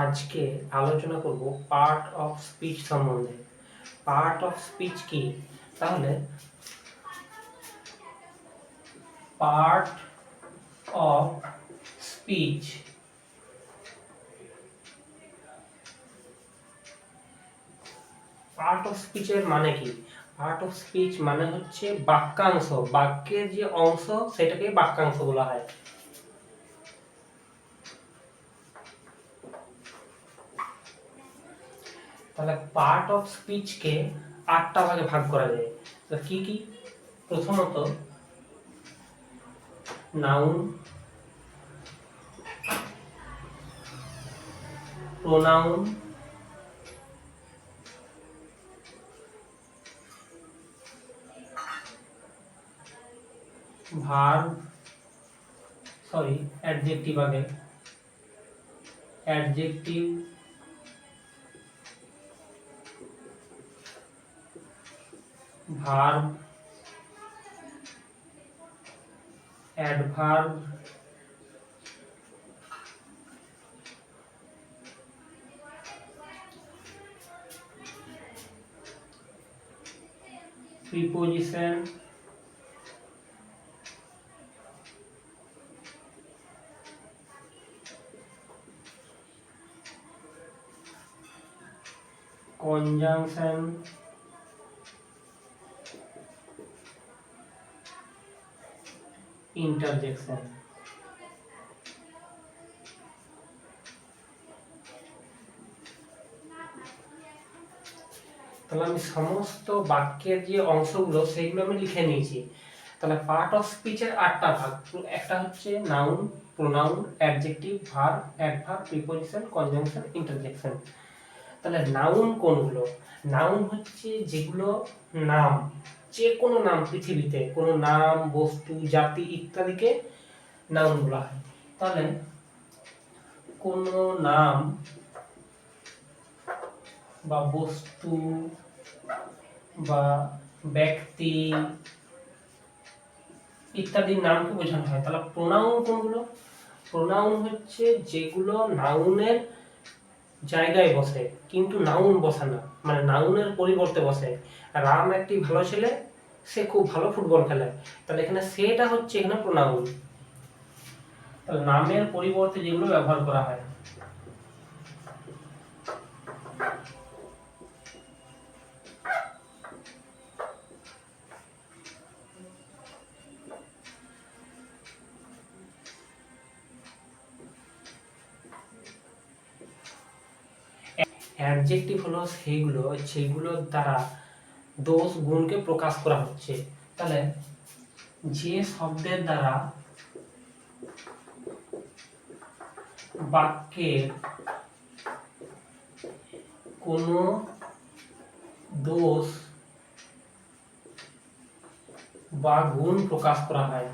আজকে আলোচনা করব পার্ট অফ স্পিচ সম্বন্ধে। পার্ট অফ স্পিচ কি? তাহলে part of speech part of স্পিচের মানে কি? পার্ট অফ স্পিচ মানে হচ্ছে বাক্যাংশ, বাক্যের যে অংশ সেটাকে বাক্যাংশ বলা হয়। তাহলে পার্ট অফ স্পিচকে 8টা ভাগে ভাগ করা যায়। তো কি কি? প্রথমত নাউন, প্রোনাউন, ভার্ব, অ্যাডজেক্টিভ আগে, adjective, verb, adverb, preposition, conjunction, interjection. তাহলে আমি সমস্ত বাক্যের যে অংশগুলো সেইগুলো আমি লিখে নিয়েছি। তাহলে পার্ট অফ স্পিচের 8টা ভাগ। একটা হচ্ছে noun, pronoun, adjective, verb, adverb, preposition, conjunction, interjection. তাহলে নাউন কোনগুলো? নাউন হচ্ছে যেগুলো নাম, যে কোনো নাম, পৃথিবীতে কোনো নাম, বস্তু, জাতি ইত্যাদিকে নাউন বলা হয়। তাহলে কোনো নাম বা বস্তু বা ব্যক্তি ইত্যাদির নামকে বোঝানো হয়। তাহলে প্রোনাউন কোনগুলো? প্রোনাউন হচ্ছে যেগুলো নাউনের জায়গায় বসে কিন্তু নাউন বসে না, মানে নাউনের পরিবর্তে বসে। রাম একটি ভালো ছেলে, সে খুব ভালো ফুটবল খেলে। তাহলে এখানে সেটা হচ্ছে এখানে প্রোনাউন। তাহলে নামের পরিবর্তে যেগুলো ব্যবহার করা হয়। অ্যাডজেক্টিভ হলো সেইগুলো যেগুলোর দ্বারা দোষ গুণকে প্রকাশ করা হচ্ছে। তাহলে যে শব্দের দ্বারা বাক্যের কোনো দোষ বা গুণ প্রকাশ করা হয়।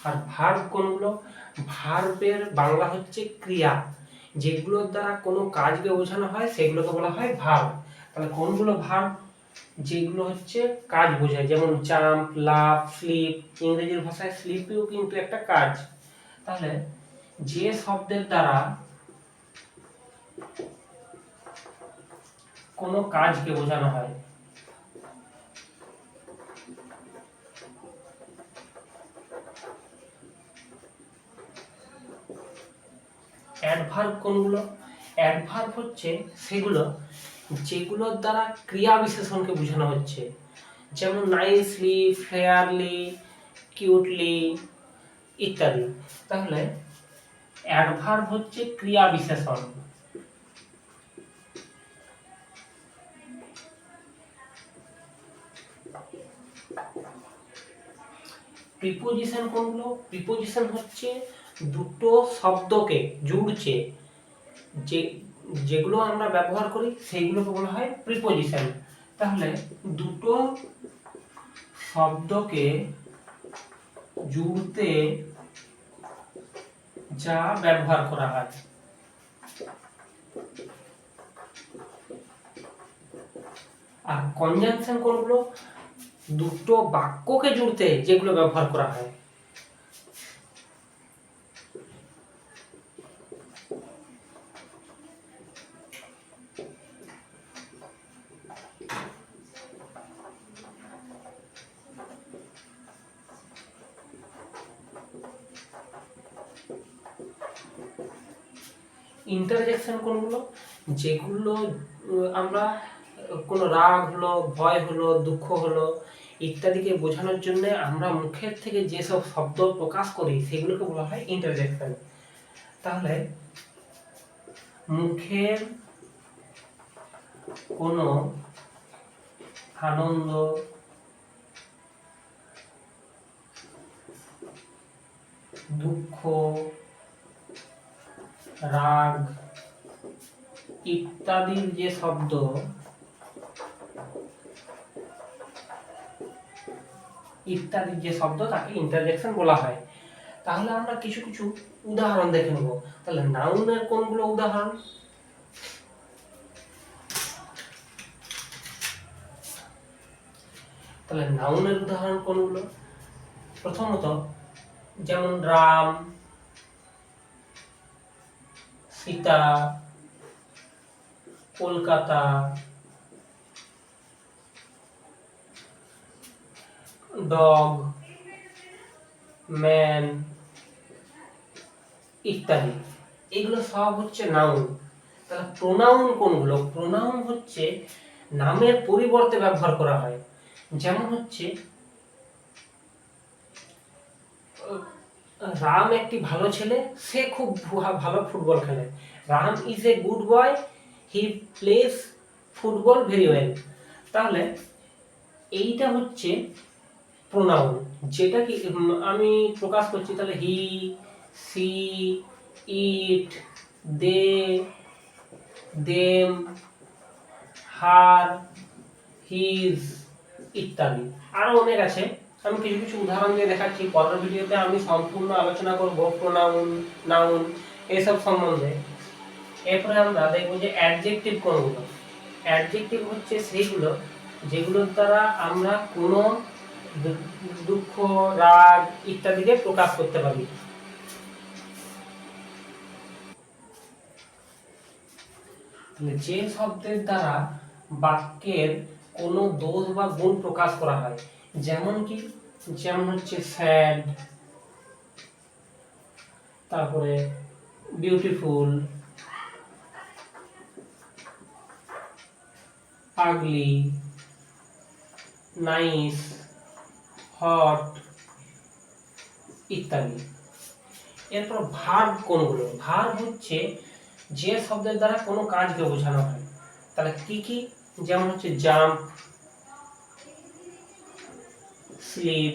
আর ভার্ব কোনগুলো? ভার্বের বাংলা হচ্ছে ক্রিয়া, যেগুলোর দ্বারা কোনো কাজকে বোঝানো হয় সেগুলোকে বলা হয় ভার্ব। তাহলে কোনগুলো ভার্ব? যেগুলো হচ্ছে কাজ বোঝায়, যেমন জাম্প, লাফ, স্লিপ। ইংরেজির ভাষায় স্লিপও কিন্তু একটা কাজ। তাহলে যে শব্দের দ্বারা কোনো কাজকে বোঝানো হয়। অ্যাডভার্ব কোনগুলো? অ্যাডভার্ব হচ্ছে সেগুলো যেগুলোর দ্বারা ক্রিয়া বিশেষণকে বোঝানো হচ্ছে, যেমন নাইসলি, ফেয়ারলি, কিউটলি ইত্যাদি। তাহলে অ্যাডভার্ব হচ্ছে ক্রিয়া বিশেষণ। প্রিপোজিশন কোনগুলো? প্রিপোজিশন হচ্ছে দুটো শব্দকে জুড়ছে, যে যেগুলো আমরা ব্যবহার করি সেইগুলোকে বলা হয় প্রিপোজিশন। তাহলে দুটো শব্দকে জুড়তে যা ব্যবহার করা হয়। আর কনজাংশন কোনগুলো? দুটো বাক্যকে জুড়তে যেগুলো ব্যবহার করা হয়। ইন্টারজেকশন কোনগুলো? যেগুলো আমরা কোনো রাগ হলো, ভয় হলো, দুঃখ হলো ইত্যাদিকে বোঝানোর জন্য আমরা মুখের থেকে যেসব শব্দ প্রকাশ করি সেগুলোকে বলা হয় ইন্টারজেকশন। তাহলে মুখের কোনো আনন্দ, দুঃখ, রাগ ইত্যাদির যে শব্দ তাকে ইন্টারজেকশন বলা হয়। তাহলে আমরা কিছু কিছু উদাহরণ দেখে নেব। তাহলে নাউনের কোনগুলো উদাহরণ? তাহলে নাউনের উদাহরণ কোনগুলো? প্রথমত যেমন রাম, সীতা, কলকাতা, ডগ, ম্যান ইত্যাদি, এগুলো সব হচ্ছে নাউন। তাহলে প্রোনাউন কোনগুলো? প্রোনাউন হচ্ছে নামের পরিবর্তে ব্যবহার করা হয়। যেমন হচ্ছে রাম একটি ভালো ছেলে, সে খুব ভালো ফুটবল খেলে। Ram is a good boy, he plays football very well. তাহলে এইটা হচ্ছে প্রোনাউন, যেটা কি আমি প্রকাশ করছি। তাহলে হি, সি, ইট, দে, দেম, হার, হিজ ইত্যাদি। আরো অনেক আছে, আমি কিছু কিছু উদাহরণ দিয়ে দেখাচ্ছি। পরের ভিডিওতে আমি সম্পূর্ণ আলোচনা করব প্রোনাউন, নাউন এসব সম্বন্ধে। এরপরে আমরা দেখব যে অ্যাডজেক্টিভ কোনগুলো। অ্যাডজেক্টিভ হচ্ছে সেইগুলো যেগুলোর দ্বারা আমরা কোনো দুঃখ, রাগ ইত্যাদিকে প্রকাশ করতে পারি। যে শব্দের দ্বারা বাক্যের কোনো দোষ বা গুণ প্রকাশ করা হয়, যেমন কি, যেমন হচ্ছে স্যাড, তারপরে বিউটিফুল, আগলি, নাইস, হট ইত্যাদি। এরপর ভার্ব কোনগুলো? ভার্ব হচ্ছে যে শব্দের দ্বারা কোনো কাজকে বোঝানো হয়। তাহলে কি কি? যেমন হচ্ছে জাম্প, স্লিপ,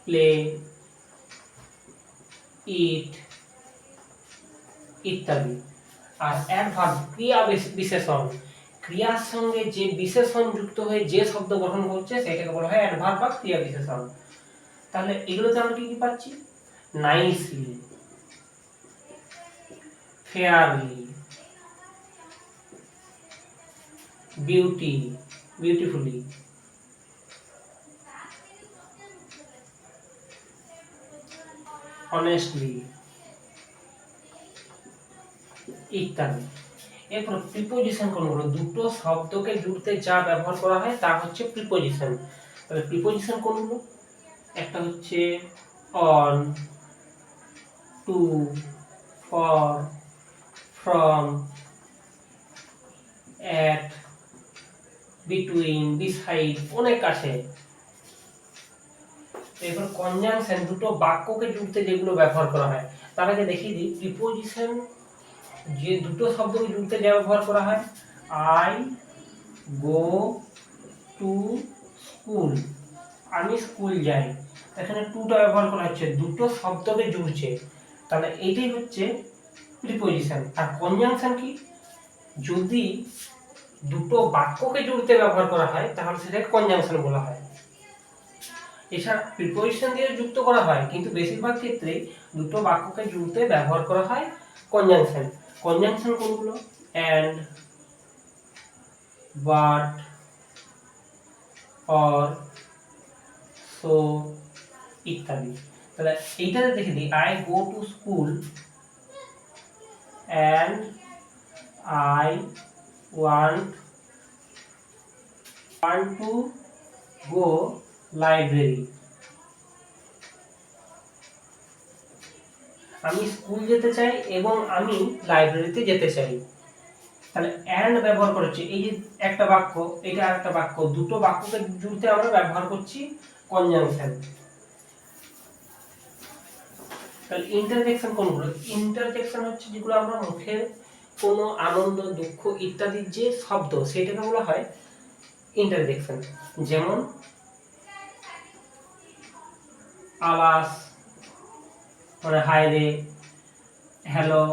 প্লে, ইট ইত্যাদি। আর অ্যাডভার্ব ক্রিয়া বিশেষণ, ক্রিয়ার সঙ্গে যে বিশেষণ যুক্ত হয়ে যে শব্দ গঠন করছে সেটাকে বলা হয় অ্যাডভার্ব বা ক্রিয়া বিশেষণ। তাহলে এগুলোতে আমরা কি কি পাচ্ছি? নাইসলি, ফেয়ারলি, বিউটিফুলি, অনেস্টলি ইত্যাদি। এরপর প্রিপোজিশন কোনগুলো? দুটো শব্দকে জুড়তে যা ব্যবহার করা হয় তা হচ্ছে প্রিপোজিশন। তাহলে প্রিপোজিশন কোনগুলো? একটা হচ্ছে on, to, for, from, at, between, beside, অনেক আছে। এরপর কনজাংশন, দুটো বাক্যকে জুড়তে যেগুলো ব্যবহার করা হয়। তার আগে দেখিয়ে দিই প্রিপোজিশন যে দুটো শব্দকে জুড়তে যা ব্যবহার করা হয়। আই গো টু স্কুল, আমি স্কুল যাই, এখানে টুটা ব্যবহার করা হচ্ছে, দুটো শব্দকে জুড়ছে। তাহলে এইটাই হচ্ছে প্রিপোজিশন। আর কনজাংশন কি? যদি দুটো বাক্যকে জুড়তে ব্যবহার করা হয় তাহলে সেটাকে কনজাংশন বলা হয়। এছাড়া প্রিপোজিশন দিয়ে যুক্ত করা হয়, কিন্তু বেশিরভাগ ক্ষেত্রে দুটো বাক্যকে জুড়তে ব্যবহার করা হয় কনজাংশন। কনজাংশন কোনগুলো? অ্যান্ড, বাট, অর, সো ইত্যাদি। তাহলে এইটাতে দেখে দিই, I go to school and I want to go library. আমি স্কুল যেতে চাই এবং আমি লাইব্রেরিতে যেতে চাই। তাহলে অ্যান্ড ব্যবহার করেছি, এই যে একটা বাক্য, এটা আরেকটা বাক্য, দুটো বাক্যকে জুড়তে আমরা ব্যবহার করছি কনজাংশন। তাহলে ইন্টারজেকশন কোনগুলো? ইন্টারজেকশন হচ্ছে যেগুলো আমরা মুখে কোনো আনন্দ, দুঃখ ইত্যাদির যে শব্দ, সেটাকে বলা হয় ইন্টারজেকশন। যেমন আলাস মানে হায় রে, হ্যালো,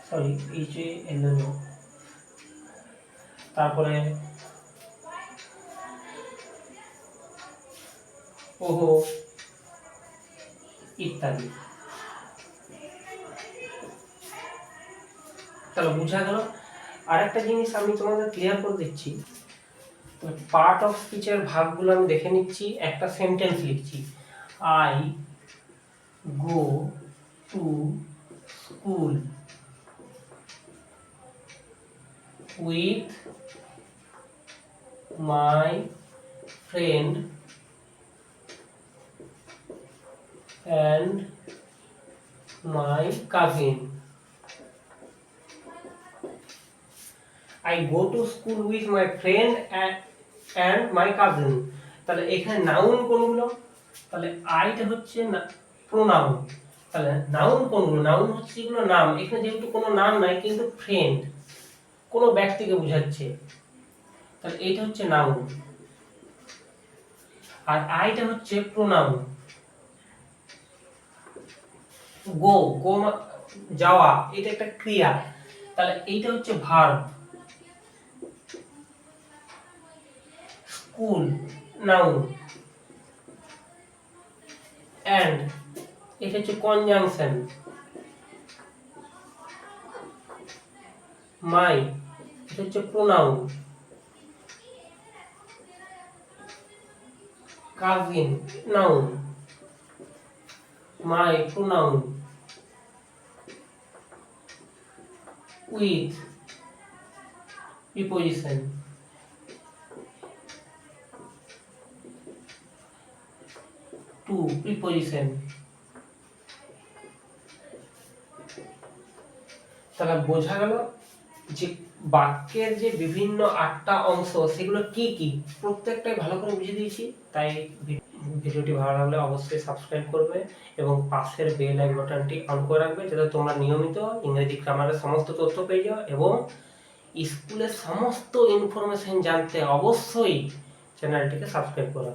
সরি এই যে এলো, তারপরে ওহো ইত্যাদি। তাহলে বোঝা গেল। আরেকটা জিনিস আমি তোমাদের ক্লিয়ার করে দিচ্ছি, পার্ট অফ স্পিচের ভাগগুলো আমি দেখে নিচ্ছি। একটা সেন্টেন্স লিখছি, I go to school with my friend and my cousin. I go to school with my friend and my cousin. তাহলে এখানে নাউন কোনগুলো? তাহলে আইটা হচ্ছে প্রোনাউন। তাহলে নাউন কোনগুলো? নাউন হচ্ছে যেগুলো নাম। এখানে যেহেতু কোনো নাম নাই, কিন্তু ফ্রেন্ড কোনো ব্যক্তিকে বোঝাচ্ছে, তাহলে এইটা হচ্ছে নাউন। আর আইটা হচ্ছে প্রোনাউন। গো, গো যাওয়া, এটা একটা ক্রিয়া, তাহলে এইটা হচ্ছে ভার্ব। স্কুল নাউন, এন্ড এটা হচ্ছে কনজাংশন। মাই এটা হচ্ছে pronoun. Cousin noun, my pronoun. With preposition. To preposition. তাহলে বোঝা গেল যে বাক্যের যে বিভিন্ন 8টা অংশ, সেগুলো কি কি প্রত্যেকটাই ভালো করে বুঝিয়ে দিয়েছি। তাই ভিডিওটি ভালো লাগলে অবশ্যই সাবস্ক্রাইব করবে এবং পাশের বেল আইকন বাটনটি অন করে রাখবে, যাতে তোমরা নিয়মিত ইংরেজি গ্রামারের সমস্ত তথ্য পেয়ে যাও। এবং স্কুলের সমস্ত ইনফরমেশন জানতে অবশ্যই চ্যানেলটিকে সাবস্ক্রাইব করো।